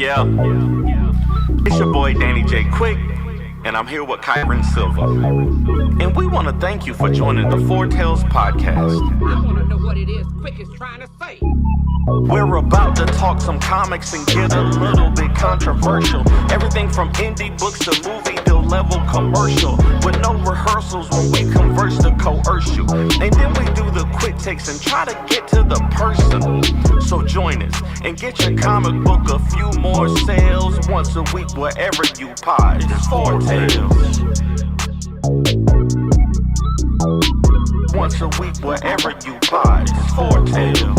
Yeah, it's your boy Danny J. Quick, and I'm here with Kyron Silva. And we want to thank you for joining the Four Tales podcast. I want to know what it is Quick is trying to say. We're about to talk some comics and get a little bit controversial. Everything from indie books to movie to level commercial. With no rehearsals when we converse to coerce you. And then we do the quick takes and try to get to the person. So join us and get your comic book a few more sales once a week wherever you pod. It's Four Tales. Once a week wherever you pod. It's Four Tales.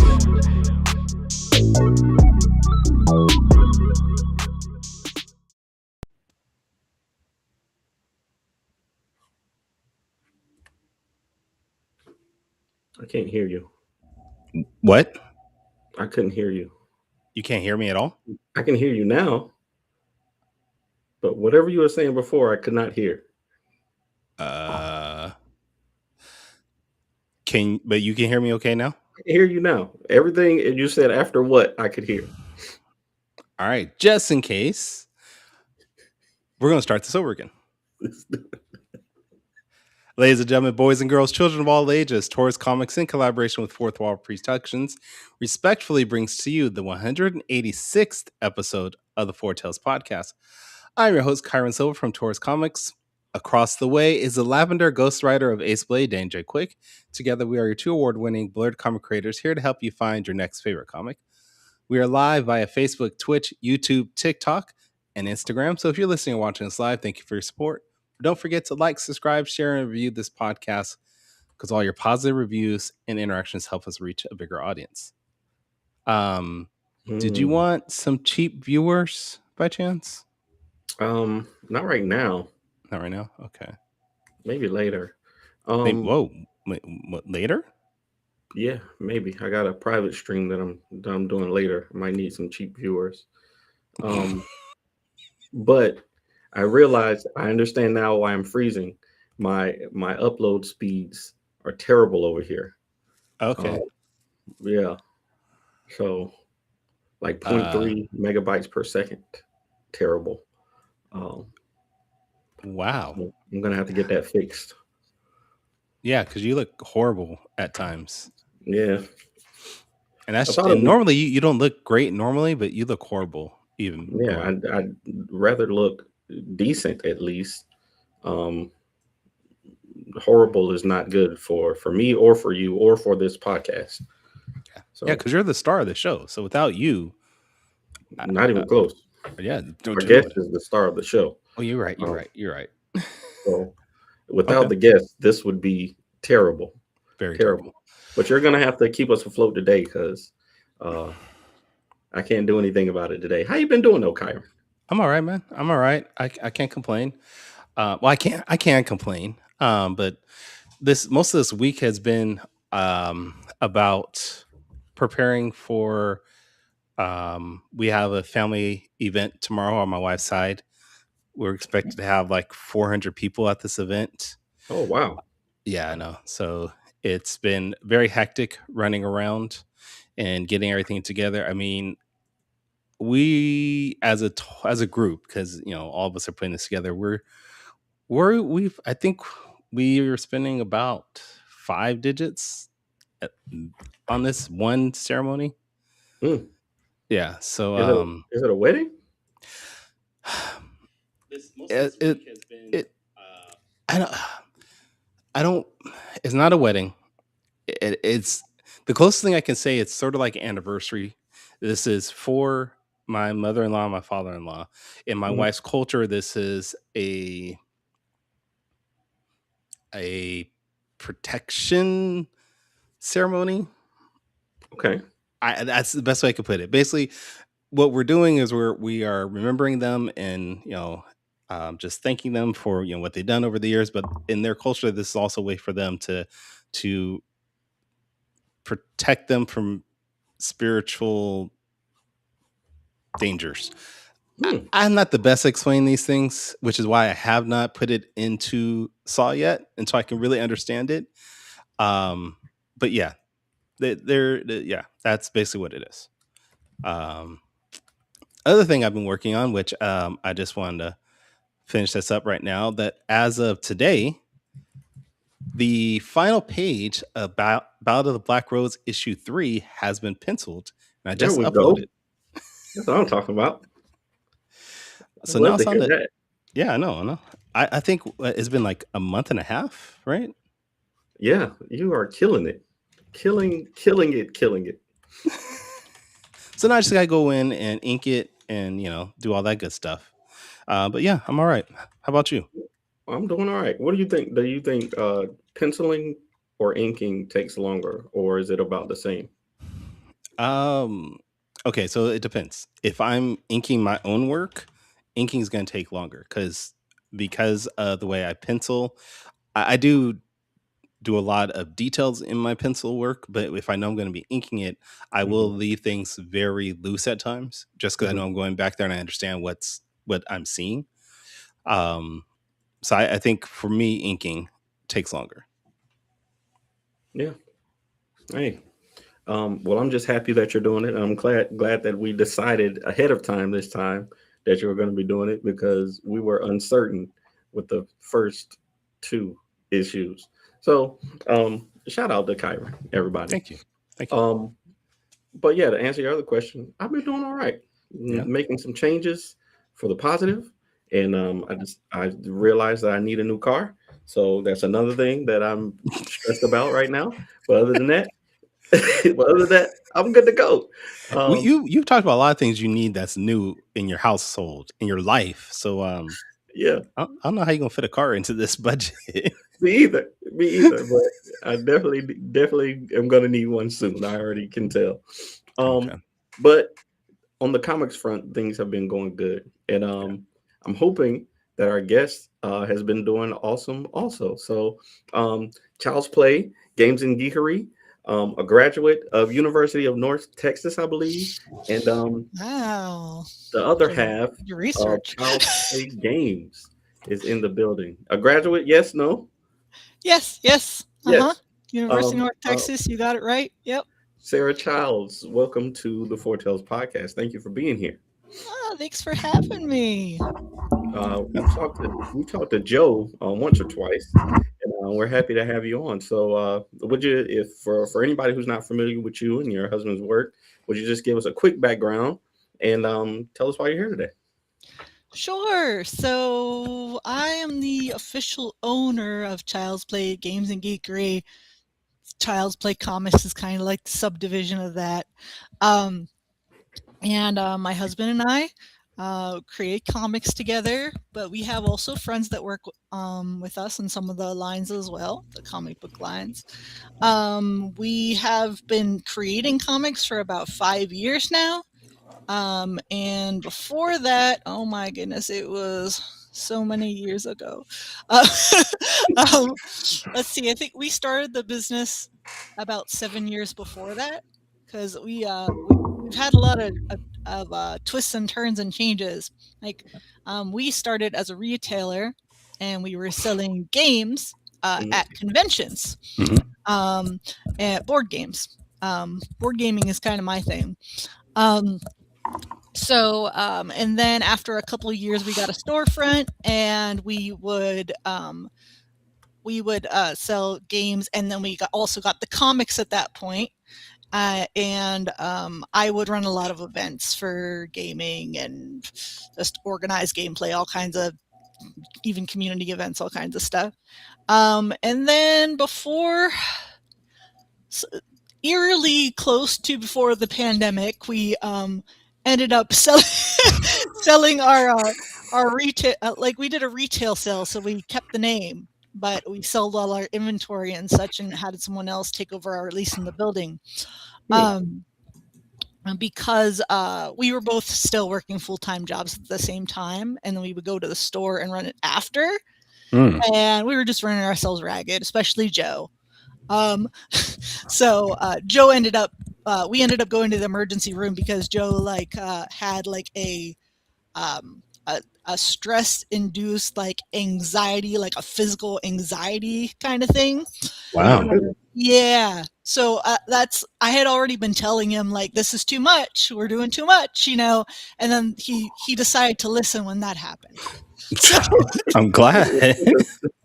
I can't hear you. What? I couldn't hear you. You can't hear me at all? I can hear you now. But whatever you were saying before, I could not hear. But you can hear me okay now? I can hear you now. Everything you said after what I could hear. All right. Just in case, we're going to start this over again. Ladies and gentlemen, boys and girls, children of all ages, Taurus Comics, in collaboration with Fourth Wall Productions, respectfully brings to you the 186th episode of the Four Tales podcast. I'm your host, Kyron Silva from Taurus Comics. Across the way is the Lavender ghostwriter of Ace Blade, Dan J. Quick. Together, we are your two award-winning blurred comic creators here to help you find your next favorite comic. We are live via Facebook, Twitch, YouTube, TikTok, and Instagram. So if you're listening or watching us live, thank you for your support. Don't forget to like, subscribe, share, and review this podcast because all your positive reviews and interactions help us reach a bigger audience. Did you want some cheap viewers by chance? Not right now. Not right now? Okay. Maybe later. Wait, what, later? Yeah, maybe. I got a private stream that I'm doing later. I might need some cheap viewers. But I realized I understand now why I'm freezing. My upload speeds are terrible over here. Okay. Yeah. So like 0.3 megabytes per second. Terrible. Wow. I'm gonna have to get that fixed. Yeah, because you look horrible at times. Yeah. And normally you don't look great normally, but you look horrible even. Yeah, I'd rather look decent at least. Horrible is not good for me or for you or for this podcast. So, yeah, because you're the star of the show. So without you, not even close. Yeah, our guest is the star of the show. Oh, you're right. You're right. So without the guest, this would be terrible. Very terrible. But you're gonna have to keep us afloat today because I can't do anything about it today. How you been doing though, Kyron? I'm all right, man. I'm all right. I can't complain. Well, I can't complain. But most of this week has been about preparing for. We have a family event tomorrow on my wife's side. We're expected to have like 400 people at this event. Oh, wow. Yeah, I know. So it's been very hectic running around and getting everything together. I mean, we as a group, because all of us are putting this together, I think we are spending about 5 digits on this one ceremony. Yeah. So is it a wedding? I don't. It's not a wedding. It's the closest thing I can say. It's sort of like an anniversary. This is for my mother-in-law, and my father-in-law. In my wife's culture, this is a protection ceremony. Okay. That's the best way I could put it. Basically, what we're doing is we are remembering them and just thanking them for what they've done over the years. But in their culture, this is also a way for them to protect them from spiritual dangers. I'm not the best at explaining these things, which is why I have not put it into Saw yet until I can really understand it. But yeah, that's basically what it is. other thing I've been working on, which I just wanted to finish this up right now, that as of today, the final page about Ballad of the Black Rose issue 3 has been penciled, and I There just we go. uploaded. That's what I'm talking about. So I'd now love it's to on hear the. that. Yeah, I know. I think it's been like a month and a half, right? Yeah, you are killing it. Killing it. So now I just gotta go in and ink it and do all that good stuff. But yeah, I'm all right. How about you? I'm doing all right. What do you think? Do you think penciling or inking takes longer, or is it about the same? Um, okay, so it depends. If I'm inking my own work, inking is gonna take longer because of the way I pencil. I do a lot of details in my pencil work, but if I know I'm going to be inking it, I will Mhm, leave things very loose at times, just because I know mhm. I'm going back there and I understand what I'm seeing. Um, so I think for me, inking takes longer. Yeah. Hey. Well, I'm just happy that you're doing it, and I'm glad that we decided ahead of time this time that you were going to be doing it because we were uncertain with the first two issues. So, shout out to Kyra, everybody. Thank you, thank you. Um, but yeah, to answer your other question, I've been doing all right, Yeah. making some changes for the positive, and I realized that I need a new car, so that's another thing that I'm stressed about right now. But other than that, I'm good to go. Well, Um, you've talked about a lot of things you need that's new in your household, in your life. So yeah, I don't know how you're gonna fit a car into this budget. me either. But I definitely am gonna need one soon. I already can tell. Okay. But on the comics front, things have been going good, and I'm hoping that our guest has been doing awesome also. So, Child's Play Games and Geekery, a graduate of University of North Texas, I believe, and Wow. the other Doing half your of research. Child's Play Games is in the building. A graduate? Yes, no, Yes, yes. Uh-huh. yes. University of Um, North uh, Texas, you got it right. Yep. Sarah Childs, welcome to the Foretales podcast. Thank you for being here. Oh, thanks for having me. We talked to Joe once or twice, and we're happy to have you on. So, would you, if for anybody who's not familiar with you and your husband's work, would you just give us a quick background and tell us why you're here today? Sure. So I am the official owner of Child's Play Games and Geekery. Child's Play Comics is kind of like the subdivision of that. Um, and my husband and I create comics together, but we have also friends that work with us on some of the lines as well, the comic book lines. We have been creating comics for about 5 years now. And before that, oh my goodness, it was so many years ago. Uh, um, let's see, I think we started the business about 7 years before that because we've had a lot of twists and turns and changes. Like, we started as a retailer and we were selling games Mhm. at conventions, Mhm. and board games. Board gaming is kind of my thing. Um, and then after a couple of years, we got a storefront, and we would sell games, and then also got the comics at that point. And I would run a lot of events for gaming and just organize gameplay, all kinds of even community events, all kinds of stuff. And then eerily close to before the pandemic, we ended up selling our retail. Like, we did a retail sale, so we kept the name, but we sold all our inventory and such, and had someone else take over our lease in the building. Hmm. Um, because we were both still working full-time jobs at the same time, and then we would go to the store and run it after, Mm. and we were just running ourselves ragged, especially Joe. So Joe ended up we ended up going to the emergency room because Joe had like um, a stress induced like anxiety, like a physical anxiety kind of thing. Oh my Wow. goodness. Yeah. So I had already been telling him like, this is too much. We're doing too much, and then he decided to listen when that happened. So, I'm glad.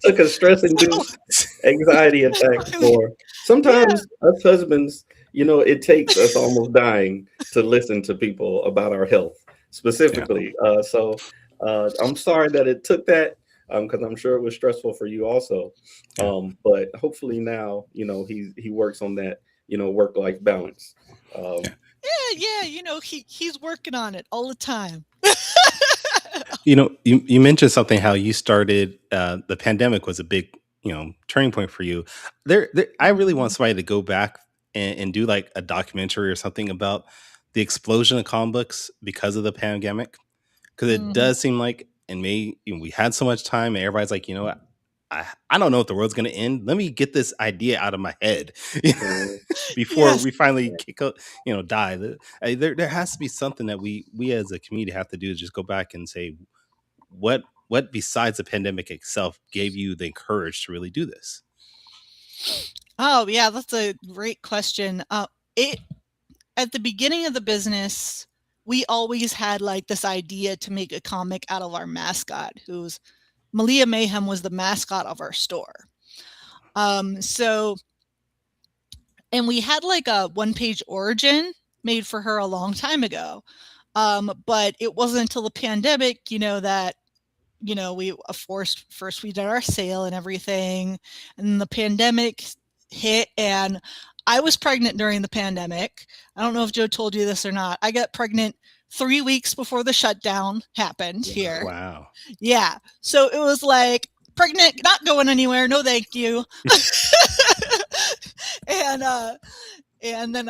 Took a stress-induced anxiety attack for. Sometimes us husbands, it takes us almost dying to listen to people about our health specifically. So I'm sorry that it took that, because I'm sure it was stressful for you also. But hopefully now, he works on that, work-life balance. he's working on it all the time. You mentioned something, how you started, the pandemic was a big, turning point for you. I really want somebody to go back and do like a documentary or something about the explosion of comic books because of the pandemic. Because it does seem like, and we had so much time and everybody's like, what? I don't know if the world's going to end. Let me get this idea out of my head before we finally die. There has to be something that we as a community have to do, to just go back and say, what besides the pandemic itself gave you the courage to really do this? Oh yeah, that's a great question. It at the beginning of the business, we always had like this idea to make a comic out of our mascot, who's Malia Mayhem was the mascot of our store. And we had like a one-page origin made for her a long time ago. But it wasn't until the pandemic, that we first we did our sale and everything, and then the pandemic hit, and I was pregnant during the pandemic. I don't know if Joe told you this or not. I got pregnant 3 weeks before the shutdown happened here. Wow. Yeah. So it was like, pregnant, not going anywhere. No, thank you. And then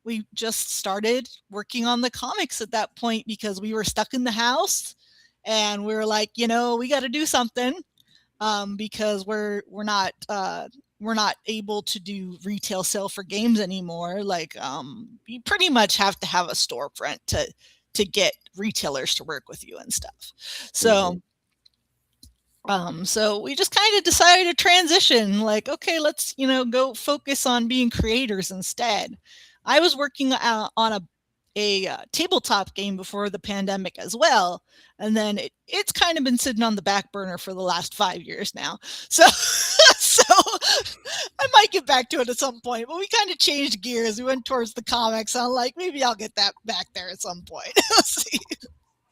we just started working on the comics at that point, because we were stuck in the house, and we were like, we got to do something, because we're not able to do retail sale for games anymore. Like, you pretty much have to have a storefront to get retailers to work with you and stuff. So so we just kind of decided to transition, like, okay, let's, go focus on being creators instead. I was working on a tabletop game before the pandemic as well. And then it's kind of been sitting on the back burner for the last 5 years now. So I might get back to it at some point, but we kind of changed gears. We went towards the comics. I'm like, maybe I'll get that back there at some point. Let's see.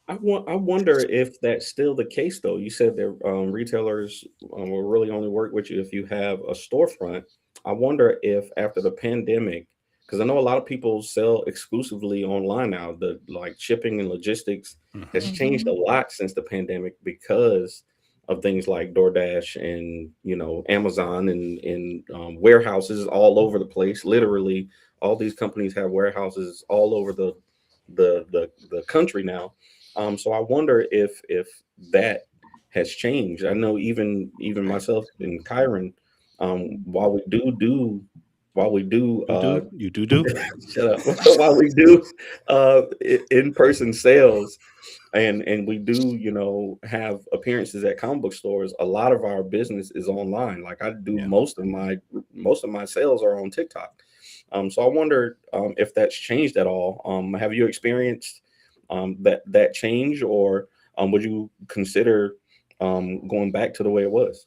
I wonder if that's still the case, though. You said that retailers will really only work with you if you have a storefront. I wonder if after the pandemic, because I know a lot of people sell exclusively online now, the like shipping and logistics has changed a lot since the pandemic, because of things like DoorDash and Amazon and warehouses all over the place. Literally, all these companies have warehouses all over the country now. So I wonder if that has changed. I know even myself and Kyron, while we do shut up. While we do in-person sales, and we do have appearances at comic book stores, a lot of our business is online. Like, I do most of my sales are on TikTok. So I wonder if that's changed at all. Have you experienced that change, or would you consider going back to the way it was?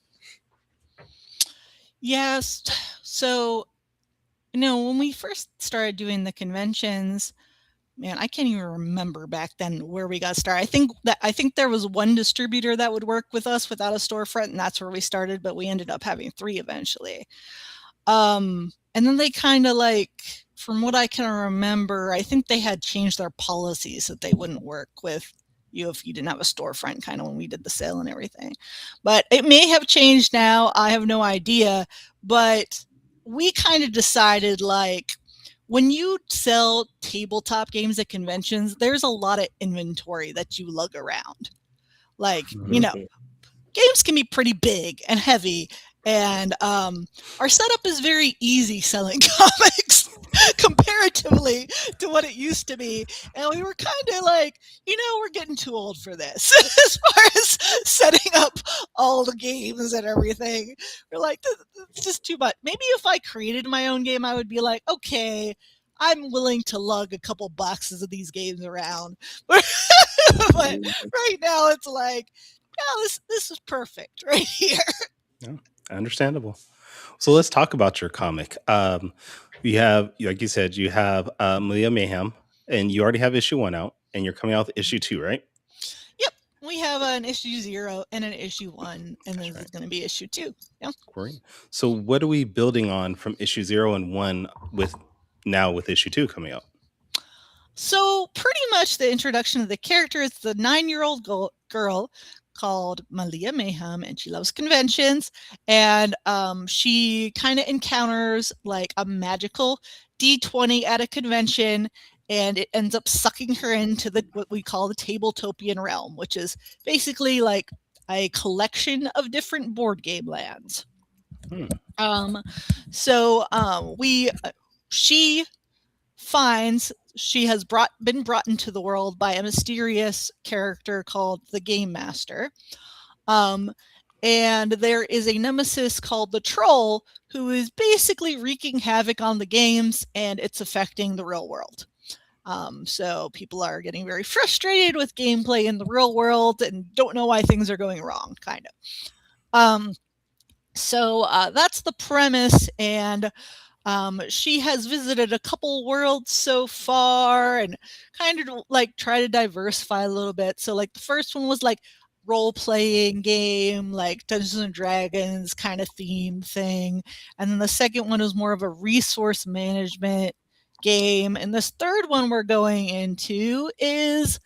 Yes. So, when we first started doing the conventions, man, I can't even remember back then where we got started. I think there was one distributor that would work with us without a storefront, and that's where we started, but we ended up having 3 eventually. And then they kind of, like, from what I can remember, I think they had changed their policies that they wouldn't work with you if you didn't have a storefront, kind of when we did the sale and everything. But it may have changed now. I have no idea. But we kind of decided, like, when you sell tabletop games at conventions, there's a lot of inventory that you lug around. Like, games can be pretty big and heavy. And our setup is very easy selling comics comparatively to what it used to be. And we were kind of like, we're getting too old for this as far as setting up all the games and everything. We're like, it's just too much. Maybe if I created my own game, I would be like, okay, I'm willing to lug a couple boxes of these games around. But right now it's like, no, this is perfect right here. Yeah, understandable. So let's talk about your comic. You have, like you said, you have Malia Mayhem, and you already have issue 1 out, and you're coming out with issue 2, right? Yep, we have an issue 0 and an issue 1, and this right. is going to be issue 2. Yeah. Great. So what are we building on from issue 0 and 1 with issue 2 coming out? So pretty much the introduction of the character is the 9-year-old girl called Malia Mayhem, and she loves conventions, and she kind of encounters like a magical D20 at a convention, and it ends up sucking her into what we call the Tabletopian realm, which is basically like a collection of different board game lands. She finds she has been brought into the world by a mysterious character called the Game Master. And there is a nemesis called the Troll who is basically wreaking havoc on the games, and it's affecting the real world. So people are getting very frustrated with gameplay in the real world and don't know why things are going wrong, kind of. So that's the premise, and she has visited a couple worlds so far and kind of like try to diversify a little bit. So like the first one was like role-playing game, like Dungeons and Dragons kind of theme thing. And then the second one was more of a resource management game. And this third one we're going into is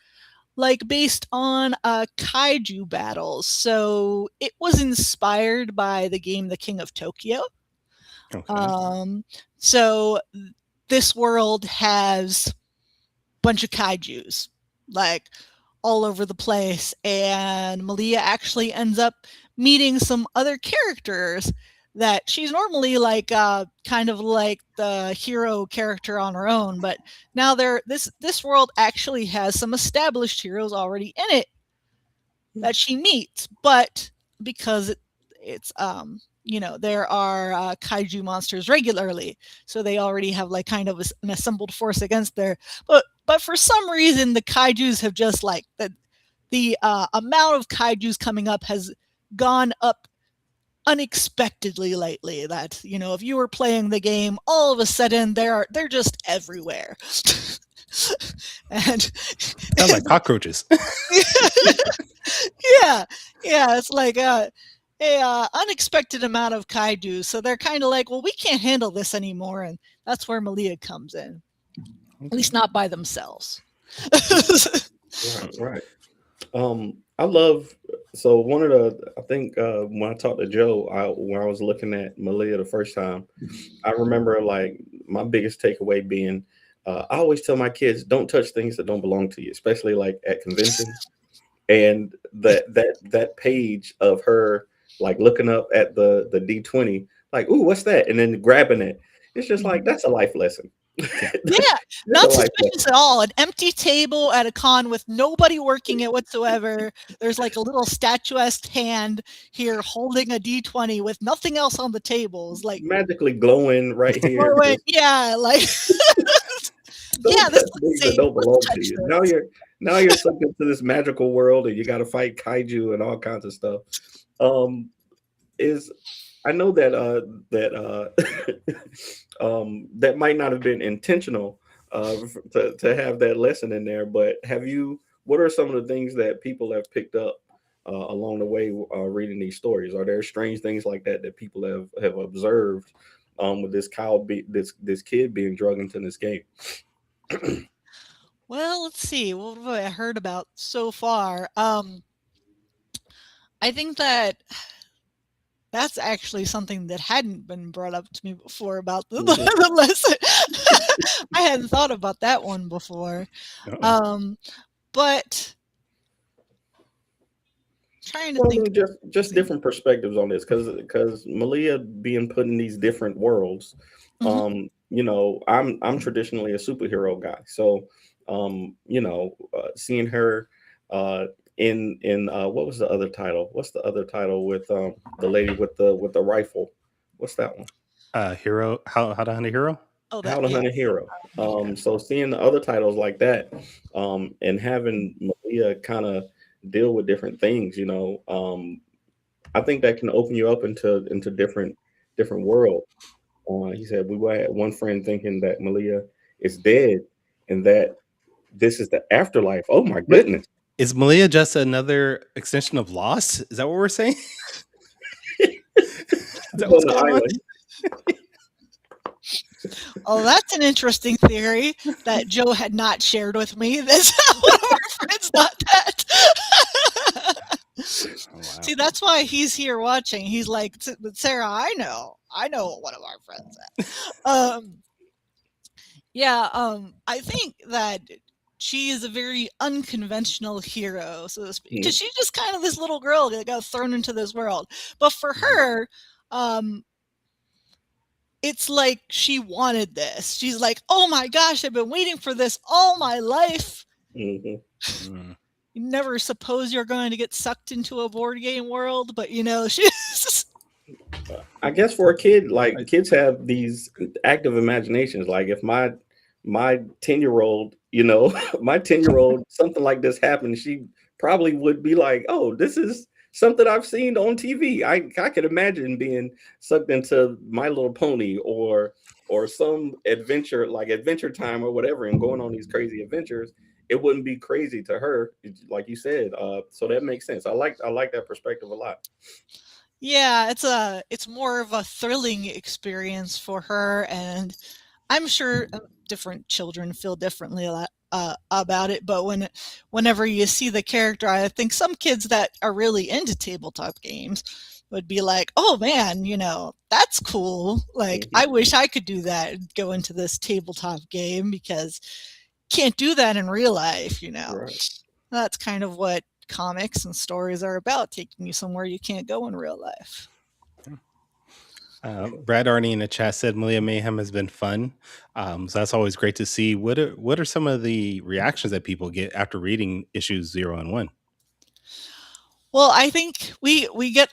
like based on kaiju battles. So it was inspired by the game The King of Tokyo. Okay. So this world has a bunch of kaijus like all over the place, and Malia actually ends up meeting some other characters that she's normally like kind of like the hero character on her own, but now this world actually has some established heroes already in it that she meets, but because it's there are kaiju monsters regularly, so they already have like kind of an assembled force against there. But for some reason, the kaijus have just like the amount of kaijus coming up has gone up unexpectedly lately. That if you were playing the game, all of a sudden they're just everywhere. And sound like cockroaches. yeah, it's like unexpected amount of kaiju, so they're kind of like, well, we can't handle this anymore, and that's where Malia comes in. Okay. At least not by themselves. Right. I love, so one of the, I think when I talked to Joe, when I was looking at Malia the first time, I remember like my biggest takeaway being, I always tell my kids, don't touch things that don't belong to you, especially like at conventions. And that page of her like looking up at the D20, like, ooh, what's that? And then grabbing it. It's just like, that's a life lesson. Yeah, not suspicious at all. An empty table at a con with nobody working it whatsoever. There's like a little statuesque hand here holding a D20 with nothing else on the table. It's like magically glowing right here. Glowing, yeah, like yeah, this that don't belong to you. Now you're subject to this magical world, and you got to fight kaiju and all kinds of stuff. I know that that might not have been intentional to have that lesson in there, but what are some of the things that people have picked up along the way reading these stories? Are there strange things like that people have observed with this kid being drugged into this game? Well, let's see. What have I heard about so far? I think that's actually something that hadn't been brought up to me before about the lesson. I hadn't thought about that one before. But Trying to Well, I think. mean, just different perspectives on this, because Malia being put in these different worlds. Mhm. I'm traditionally a superhero guy, so seeing her uh, in what was the other title? What's the other title with the lady with the rifle? What's that one? Hero, how to hunt a hero. Oh, that How to yeah. Hunt a Hero. Yeah. So seeing the other titles like that, and having Malia kind of deal with different things, I think that can open you up into different worlds. He said we had one friend thinking that Malia is dead and that this is the afterlife. Oh my Wait, goodness! is Malia just another extension of Lost? Is that what we're saying? Is that On what's the going on? island. Oh, that's an interesting theory that Joe had not shared with me. That's one of our friends thought that. Oh, wow. See, that's why he's here watching. He's like, "But Sarah, I know what one of our friends said." I think that she is a very unconventional hero, so to speak, because she's just kind of this little girl that got thrown into this world. But for her, it's like she wanted this. She's like, "Oh my gosh, I've been waiting for this all my life." Mm-hmm. You never suppose you're going to get sucked into a board game world, but she's. I guess for a kid, like kids have these active imaginations. Like if my 10-year-old, my 10-year-old, something like this happened, she probably would be like, "Oh, this is something I've seen on TV." I could imagine being sucked into My Little Pony or some adventure like Adventure Time or whatever, and going on these crazy adventures. It wouldn't be crazy to her, like you said. So that makes sense. I like that perspective a lot. Yeah, it's more of a thrilling experience for her, and I'm sure different children feel differently about it. But whenever you see the character, I think some kids that are really into tabletop games would be like, "Oh man, that's cool. Like, I wish I could do that and go into this tabletop game because can't do that in real life." Right. That's kind of what comics and stories are about, taking you somewhere you can't go in real life. Brad Arney in the chat said Malia Mayhem has been fun. So that's always great to see. What are some of the reactions that people get after reading issues 0 and 1? Well, I think we get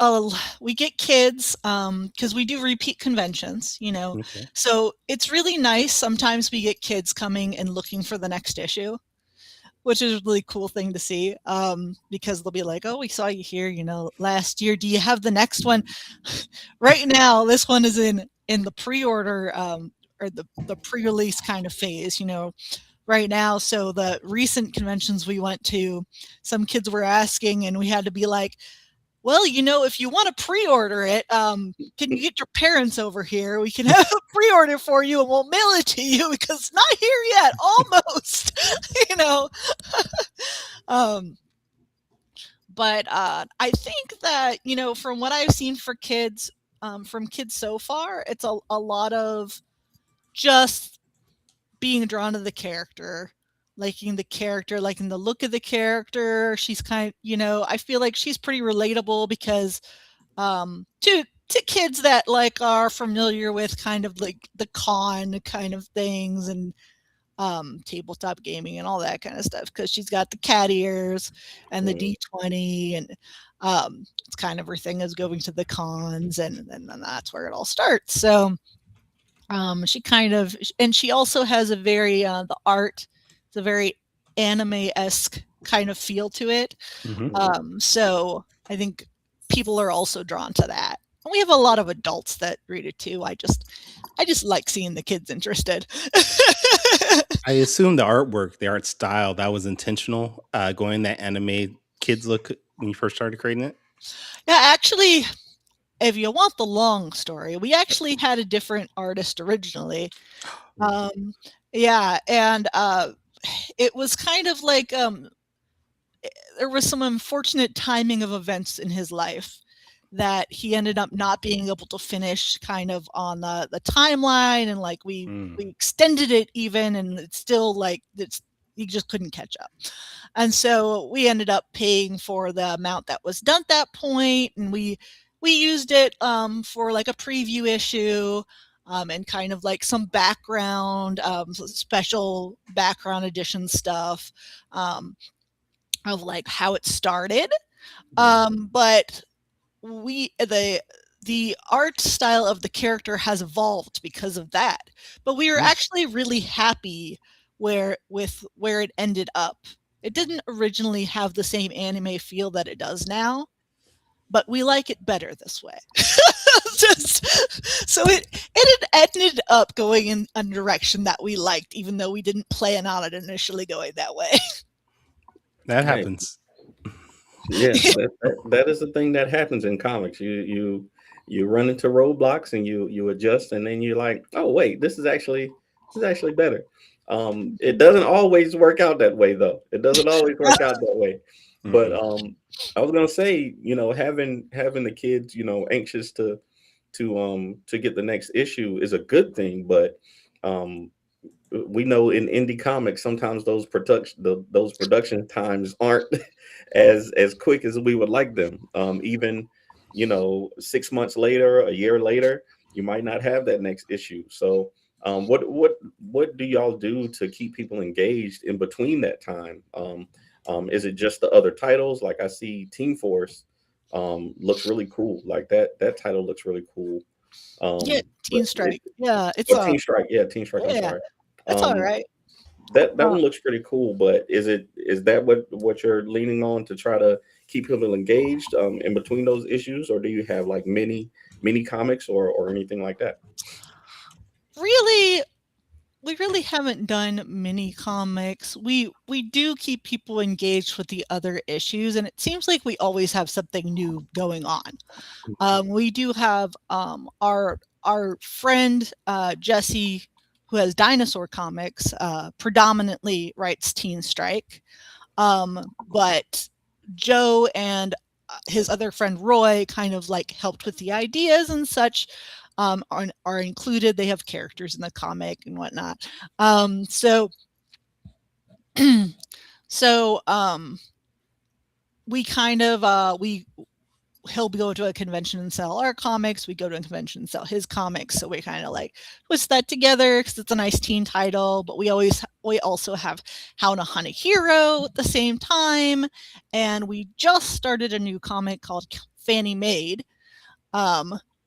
kids because we do repeat conventions, Okay. So it's really nice. Sometimes we get kids coming and looking for the next issue, which is a really cool thing to see, because they'll be like, "Oh, we saw you here, last year. Do you have the next one?" Right now, this one is in the pre-order or the pre-release kind of phase, right now. So the recent conventions we went to, some kids were asking, and we had to be like, "Well, if you want to pre-order it, can you get your parents over here? We can have a pre-order for you, and we'll mail it to you because it's not here yet, almost." But I think that from what I've seen for kids, from kids so far, it's a lot of just being drawn to the character, liking the look of the character. She's I feel like she's pretty relatable because to kids that are familiar with kind of like the con kind of things and tabletop gaming and all that kind of stuff, because she's got the cat ears and the D20, and it's kind of her thing is going to the cons, and then that's where it all starts. So she and she also has a very the art, it's a very anime-esque kind of feel to it. So I think people are also drawn to that. And we have a lot of adults that read it too. I just like seeing the kids interested. I assume the artwork, the art style, that was intentional, going that anime kids look when you first started creating it. Yeah, actually, if you want the long story, we actually had a different artist originally. Yeah, and it was kind of like there was some unfortunate timing of events in his life that he ended up not being able to finish kind of on the timeline, and we extended it even, and it's still you just couldn't catch up. And so we ended up paying for the amount that was done at that point, and we used it for like a preview issue. And kind of like some background, special background edition stuff of like how it started. But the art style of the character has evolved because of that. But we were actually really happy with where it ended up. It didn't originally have the same anime feel that it does now, but we like it better this way. So it ended up going in a direction that we liked, even though we didn't plan on it initially going that way. That happens. Yeah, that is the thing that happens in comics. You run into roadblocks and you adjust, and then you're like, oh wait, this is actually better. It doesn't always work out that way, though. It doesn't always work out that way. But I was gonna say, having the kids, anxious to get the next issue is a good thing. But we know in indie comics sometimes those production times aren't as quick as we would like them. Even 6 months later, a year later, you might not have that next issue. So what do y'all do to keep people engaged in between that time? Is it just the other titles? Like I see Team Force looks really cool. Like that title looks really cool. Yeah, Teen Strike. Team Strike. Yeah, Team Strike. I'm sorry. That's all right. That one looks pretty cool, but is that what you're leaning on to try to keep people engaged in between those issues, or do you have like mini comics or anything like that? Really, we really haven't done mini comics. We do keep people engaged with the other issues, and it seems like we always have something new going on. We do have our friend Jesse, who has Dinosaur Comics, predominantly writes Teen Strike, but Joe and his other friend Roy kind of like helped with the ideas and such. Are included. They have characters in the comic and whatnot. So we kind of he'll go to a convention and sell our comics. We go to a convention and sell his comics. So we kind of like twist that together because it's a nice teen title. But we also have How to Hunt a Hero at the same time, and we just started a new comic called Fanny Maid.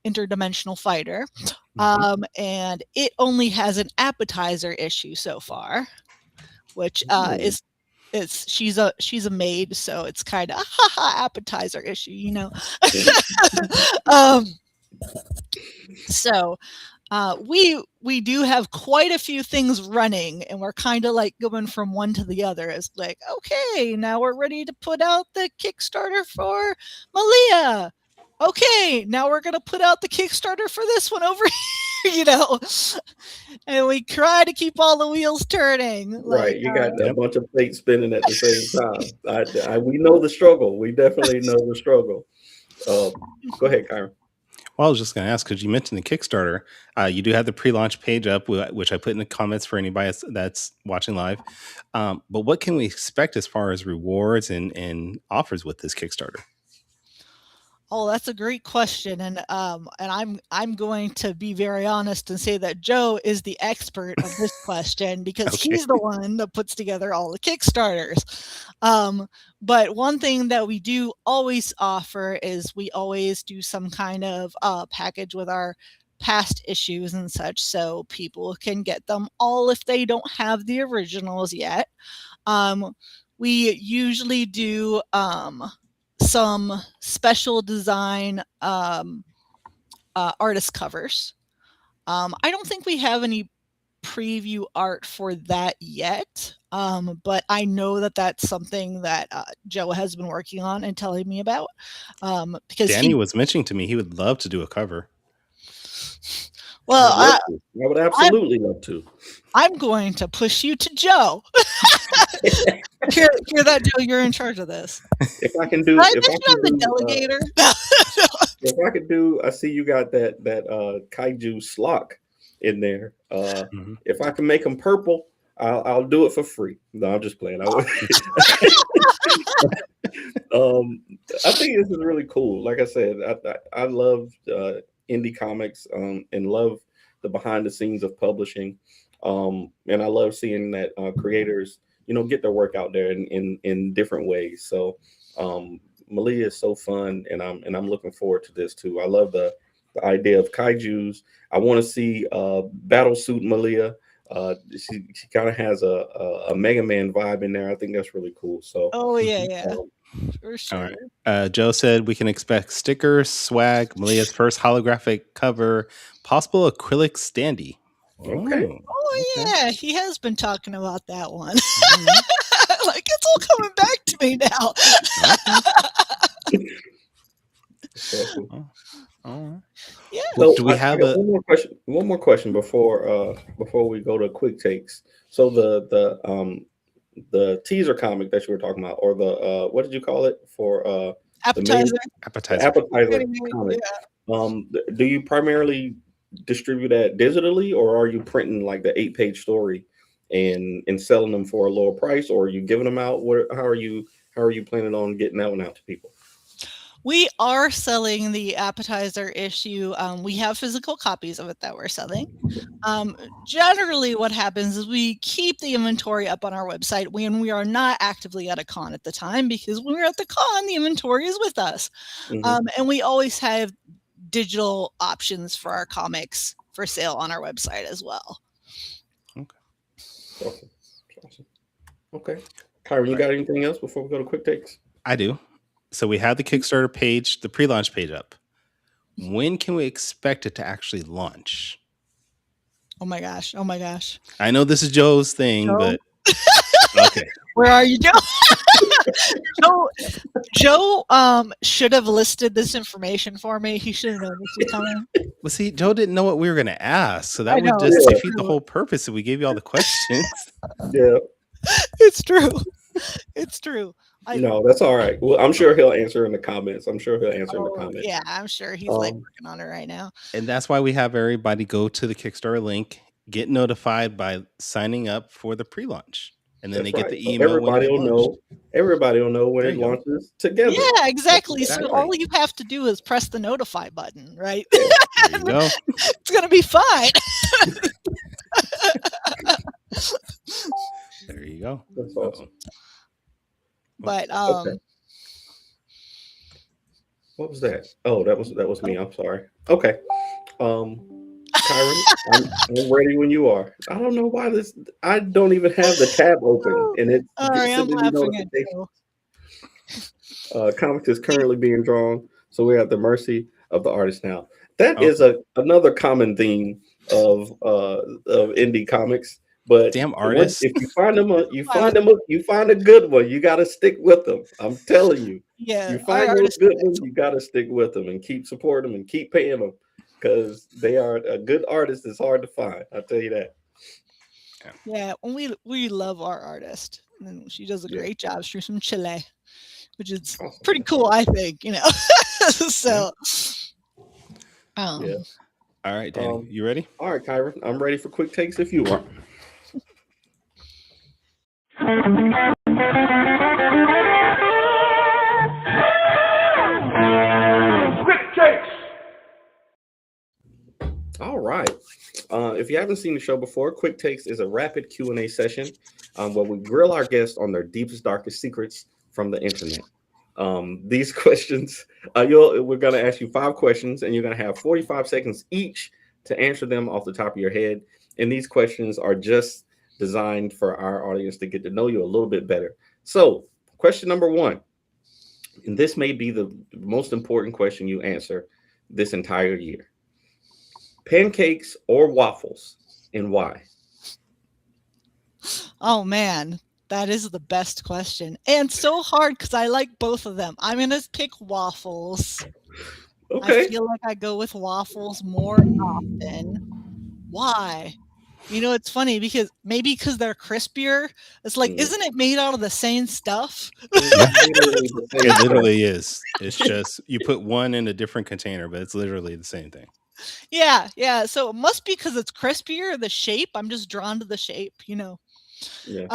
Interdimensional Fighter, and it only has an appetizer issue so far, which she's a maid, so it's kind of appetizer issue, So we do have quite a few things running, and we're kind of like going from one to the other. It's like, okay, now we're ready to put out the Kickstarter for Malia. Okay, now we're going to put out the Kickstarter for this one over here, and we try to keep all the wheels turning. Right, you got a bunch of plates spinning at the same time. We know the struggle. We definitely know the struggle. Go ahead, Kyron. Well, I was just going to ask, because you mentioned the Kickstarter. You do have the pre-launch page up, which I put in the comments for anybody that's watching live. But what can we expect as far as rewards and offers with this Kickstarter? Oh, that's a great question, and I'm going to be very honest and say that Joe is the expert of this question because he's the one that puts together all the Kickstarters. But one thing that we do always offer is we always do some kind of package with our past issues and such, so people can get them all if they don't have the originals yet. We usually do some special design artist covers. I don't think we have any preview art for that yet, but I know that that's something that Joe has been working on and telling me about. Because Danny was mentioning to me he would love to do a cover. Well, I would absolutely love to. I'm going to push you to Joe. Hear that, Joe? You're in charge of this. If I can do, I'm the delegator. If I could do, I see you got that kaiju Slock in there. If I can make them purple, I'll do it for free. No, I'm just playing. I would. I think this is really cool. Like I said, I love indie comics and love the behind the scenes of publishing. And I love seeing that creators, get their work out there in different ways. So Malia is so fun, and I'm looking forward to this too. I love the idea of kaijus. I want to see Battle Suit Malia. She kind of has a Mega Man vibe in there. I think that's really cool. So Oh yeah, um, for All sure. right. Joe said we can expect stickers, swag, Malia's first holographic cover, possible acrylic standee. Okay. Oh okay. yeah, he has been talking about that one. All right. Like it's all coming back to me now. So cool. All right. Yeah. Well, So do we I have got a? one more question before we go to quick takes. So the teaser comic that you were talking about, or the what did you call it for the main Appetizer. the Appetizer? appetizer Yeah. comic? Do you primarily distribute that digitally, or are you printing like the 8-page story and selling them for a lower price, or are you giving them out? How are you planning on getting that one out to people? We are selling the appetizer issue. We have physical copies of it that we're selling. Generally, what happens is we keep the inventory up on our website when we are not actively at a con at the time, because when we're at the con, the inventory is with us. Mhm. And we always have digital options for our comics for sale on our website as well. Awesome. Awesome. Okay. Kyron, you got anything else before we go to quick takes? I do. So we have the Kickstarter page, the pre-launch page up. When can we expect it to actually launch? Oh my gosh. Oh my gosh. I know this is Joe's thing, Joe? but okay. Where are you, Joe? Joe should have listed this information for me. He should have known this was coming. Well, see, Joe didn't know what we were going to ask, so that I would know, just it's defeat the true. whole purpose if we gave you all the questions. Yeah. It's true. It's true. No, that's all right. Well, I'm sure he'll answer in the comments. Yeah, I'm sure he's like Um, working on it right now. And that's why we have everybody go to the Kickstarter link, get notified by signing up for the pre-launch, and then That's they get right. the So email when it launched. Everybody will know when There it you go. launches together. Yeah, exactly. So Exactly. all you have to do is press the notify button, right? Yeah. There you go. It's gonna be fine. There you go. That's awesome. But Okay. What was that? Oh, that was me. I'm sorry. Okay. Kyron, I'm ready when you are. I don't know why I don't even have the tab open, and it's sorry, I'm sending me laughing at notifications. you. Comics is currently being drawn, so we're at the mercy of the artist now. That Oh. is another common theme of indie comics. But Damn artists. if you find you find a good one, you got to stick with them. I'm telling you, Yeah, you our find those artist good is ones, you got to stick with them and keep supporting them and keep paying them, because they are a good artist. Is hard to find. I'll tell you that. Yeah, and we love our artist, and she does a Yeah. great job. She's from Chile, which is Awesome. pretty cool, I think. So, Yeah. All right, Danny, you ready? All right, Kyron, I'm ready for quick takes if you are. Quick takes. All right. If you haven't seen the show before, Quick Takes is a rapid Q&A session where we grill our guests on their deepest, darkest secrets from the internet. These questions, we're going to ask you 5 questions, and you're going to have 45 seconds each to answer them off the top of your head. And these questions are just designed for our audience to get to know you a little bit better. So, question number 1, and this may be the most important question you answer this entire year. Pancakes or waffles, and why? oh man, that is the best question, and so hard because I like both of them. I'm gonna pick waffles. Okay. I feel like I go with waffles more often. Why? It's funny because they're crispier. It's like, isn't it made out of the same stuff? It literally is. It's just you put one in a different container, but it's literally the same thing. Yeah. So it must be because it's crispier. The shape. I'm just drawn to the shape. Yeah.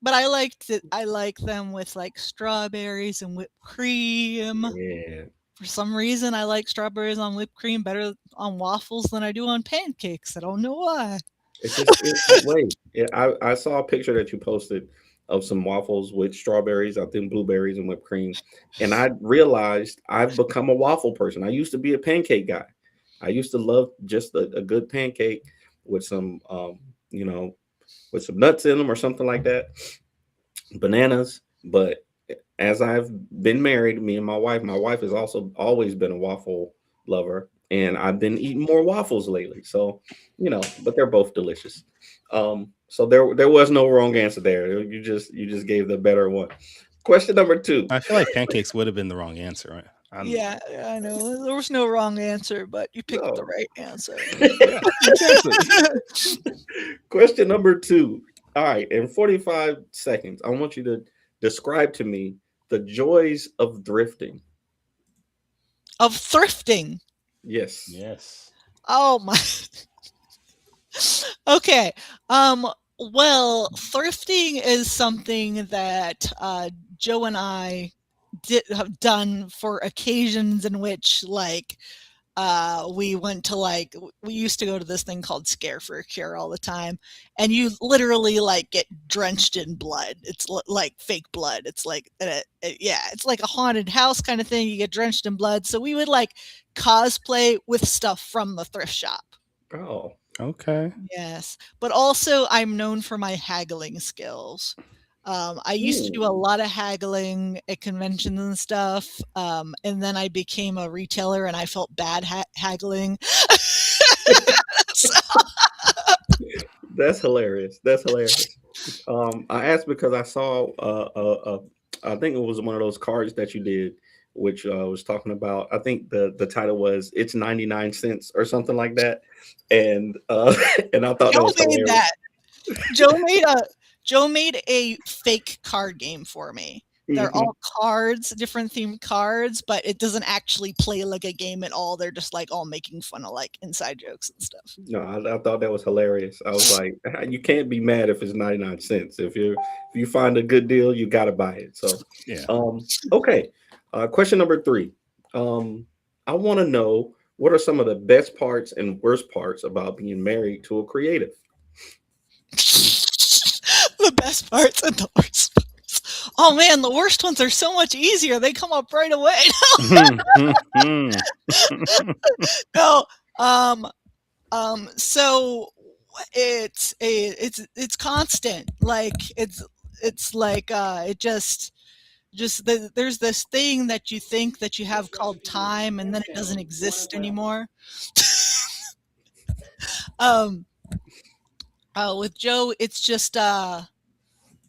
But I liked it. I like them with like strawberries and whipped cream. Yeah. For some reason, I like strawberries on whipped cream better on waffles than I do on pancakes. I don't know why. It's just it's that way. Yeah, I saw a picture that you posted of some waffles with strawberries, I think blueberries and whipped cream, and I realized I've become a waffle person. I used to be a pancake guy. I used to love just a good pancake with some, you know, with some nuts in them or something like that, bananas. But as I've been married, me and my wife has also always been a waffle lover, and I've been eating more waffles lately. So, but they're both delicious. So there was no wrong answer there. You just gave the better one. Question number two. I feel like pancakes would have been the wrong answer, right? Yeah, I know. There was no wrong answer, but you picked the No. right answer. Yeah, exactly. Question number two. All right, in 45 seconds, I want you to describe to me the joys of thrifting. Of thrifting. Yes. Yes. Oh my. Okay. Well, thrifting is something that Joe and I have done for occasions in which we went to we used to go to this thing called Scare for a Cure all the time, and you literally get drenched in blood. It's like fake blood. It's like it's like a haunted house kind of thing. You get drenched in blood. So we would cosplay with stuff from the thrift shop. Oh. Okay. Yes, but also I'm known for my haggling skills. I used to do a lot of haggling at conventions and stuff, and then I became a retailer, and I felt bad haggling. That's hilarious. That's hilarious. I asked because I saw I think it was one of those cards that you did, which was talking about. I think the title was "It's 99 cents" or something like that, and and I thought that was hilarious. Joe made a fake card game for me. They're all cards, different themed cards, but it doesn't actually play like a game at all. They're just all making fun of inside jokes and stuff. No, I thought that was hilarious. I was like, you can't be mad if it's 99 cents. If you find a good deal, you got to buy it. So, Yeah. Okay. Question number three. I want to know, what are some of the best parts and worst parts about being married to a creative? The best parts and the worst parts. Oh man, the worst ones are so much easier. They come up right away. No. So it's constant. There's this thing that you think that you have called time, and then it doesn't exist anymore. With Joe, it's just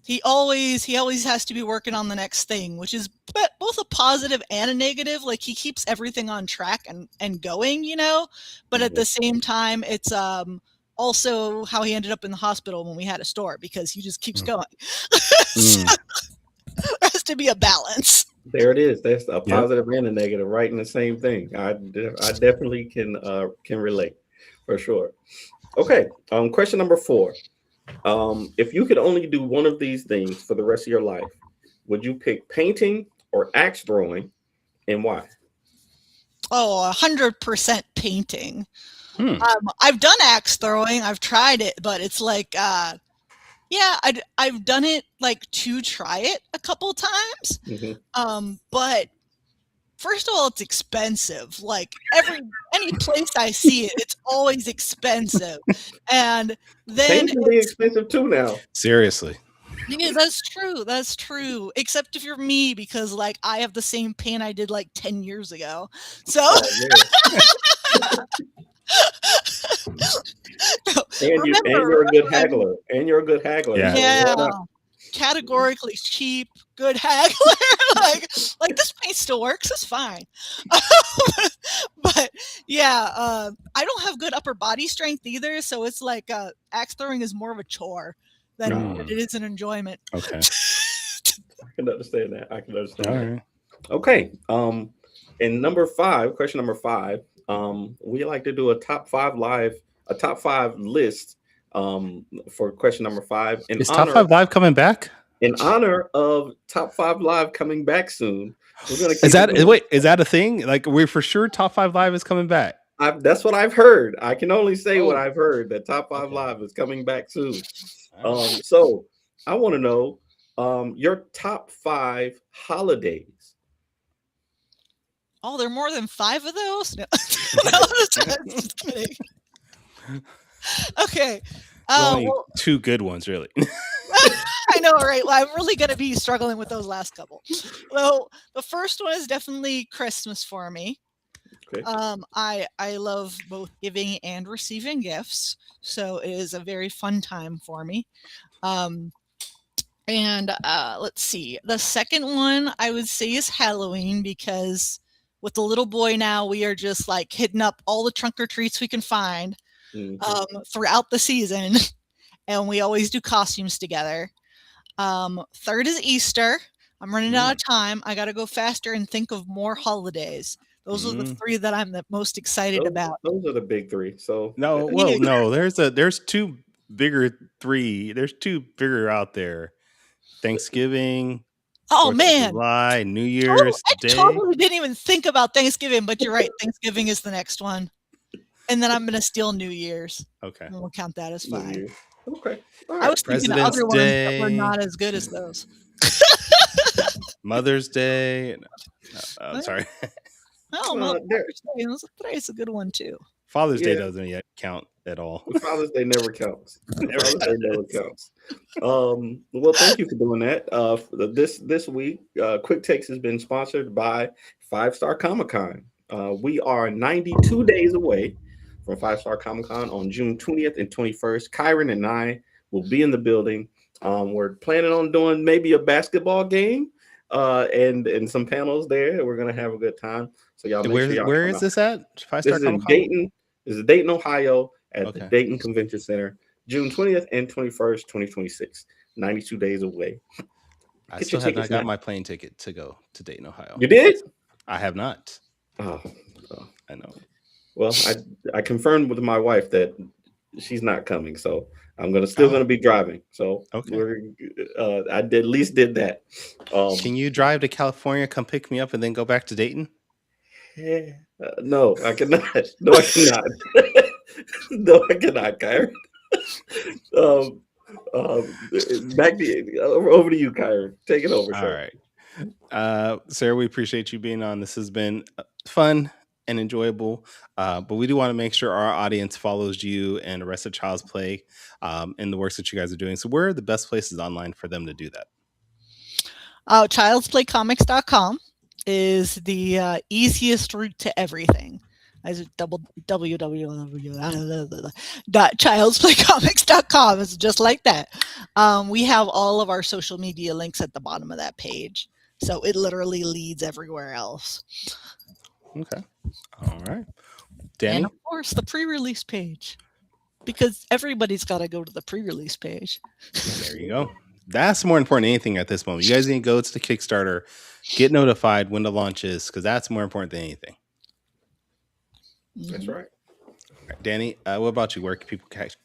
he always has to be working on the next thing, which is both a positive and a negative. He keeps everything on track and going, but at the same time, it's also how he ended up in the hospital when we had a store, because he just keeps going. There has to be a balance. There it is. That's a positive and a negative, right in the same thing. I definitely can relate for sure. Okay. Question number 4. If you could only do one of these things for the rest of your life, would you pick painting or axe throwing, and why? Oh, 100% painting. I've done axe throwing. I've tried it, but it's I've done it to try it a couple times. But first of all, it's expensive. Any place I see it, it's always expensive. And then paint can be expensive too now. Seriously. Yeah, that's true. That's true. Except if you're me, because I have the same paint I did 10 years ago. So you're a good haggler. Yeah. Categorically cheap, good haggler. This paint still works. It's fine. But yeah, I don't have good upper body strength either. So it's axe throwing is more of a chore than it is an enjoyment. Okay. I can understand that. All right. Okay. And question number 5. We like to do a top 5 list For question number 5. Is Top 5 Live coming back? In honor of Top 5 Live coming back soon, we're gonna keep is that a thing? Like, we're for sure Top 5 Live is coming back. That's what I've heard. I can only say what I've heard, that Top 5 Live is coming back soon. So I want to know your top 5 holidays. Oh, there are more than 5 of those? No, just kidding. Okay. Only 2 good ones, really. I know, right? Well, I'm really going to be struggling with those last couple. So the first one is definitely Christmas for me. Okay. I love both giving and receiving gifts, so it is a very fun time for me. And let's see. The second one I would say is Halloween, because with the little boy now, we are just like hitting up all the trunk or treats we can find throughout the season, and we always do costumes together. Third is Easter. I'm running out of time. I got to go faster and think of more holidays. Those are the 3 that I'm the most excited about. Those are the big 3. So no, there's 2 bigger 3. There's 2 bigger out there. Thanksgiving. Oh, man. July, New Year's Day. I totally didn't even think about Thanksgiving, but you're right. Thanksgiving is the next one. And then I'm going to steal New Year's. Okay. And we'll count that as 5. Okay. Right. I was thinking of other ones that were not as good as those. Mother's Day. No, sorry. Oh, Mother's Day. Today is a good one, too. Father's Day doesn't yet count at all. Father's Day never counts. Father's Day never counts. Well, thank you for doing that. This week, Quick Takes has been sponsored by 5 Star Comic Con. We are 92 days away from 5 Star Comic Con on June 20th and 21st. Kyron and I will be in the building. We're planning on doing maybe a basketball game and some panels there. We're gonna have a good time. So y'all, where is this at? 5 Star This is in Dayton. This is Dayton, Ohio, at the Dayton Convention Center, June 20th and 21st, 2026. 92 days away. I still have not got my plane ticket to go to Dayton, Ohio. You did? I have not. Oh, I know. Well, I confirmed with my wife that she's not coming, so I'm still gonna be driving. So I at least did that. Can you drive to California, come pick me up, and then go back to Dayton? No, I cannot. No, I cannot. No, I cannot, Kyron. Back to over to you, Kyron. Take it over. All right, Sarah, we appreciate you being on. This has been fun and enjoyable, but we do want to make sure our audience follows you and the rest of Child's Play and the works that you guys are doing. So where are the best places online for them to do that? childsplaycomics.com is the easiest route to everything. As www.childsplaycomics.com. It's just like that. We have all of our social media links at the bottom of that page, so it literally leads everywhere else. Okay. All right. Danny? And of course, the pre-release page, because everybody's got to go to the pre-release page. There you go. That's more important than anything at this moment. You guys need to go to the Kickstarter, get notified when the launch is, because that's more important than anything. That's right. All right, Danny, what about you? Where can people catch?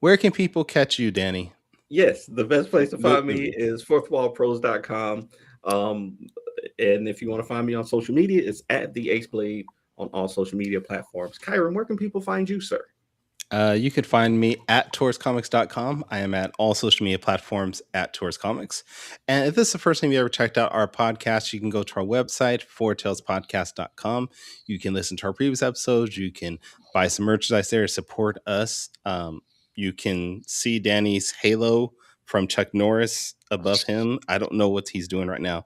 Where can people catch you, Danny? Yes, the best place to find me is fourthwallpros.com. And if you want to find me on social media, it's at the Ace Blade on all social media platforms. Kyron, where can people find you, sir? You can find me at tourscomics.com. I am at all social media platforms at tourscomics. And if this is the first time you ever checked out our podcast, you can go to our website, fourtailspodcast.com. You can listen to our previous episodes. You can buy some merchandise there, support us. You can see Danny's halo from Chuck Norris above him. I don't know what he's doing right now.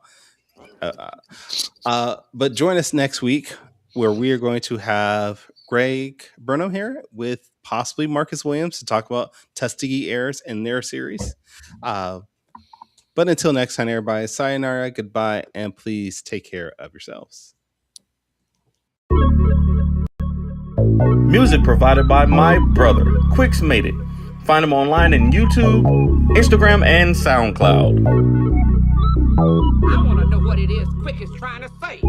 But join us next week where we are going to have Greg Burnham here with possibly Marcus Williams to talk about Tuskegee Heirs and their series. But until next time, everybody, sayonara, goodbye, and please take care of yourselves. Music provided by my brother, Quix Made It. Find him online in YouTube, Instagram, and SoundCloud. I want to know what it is Quick is trying to say.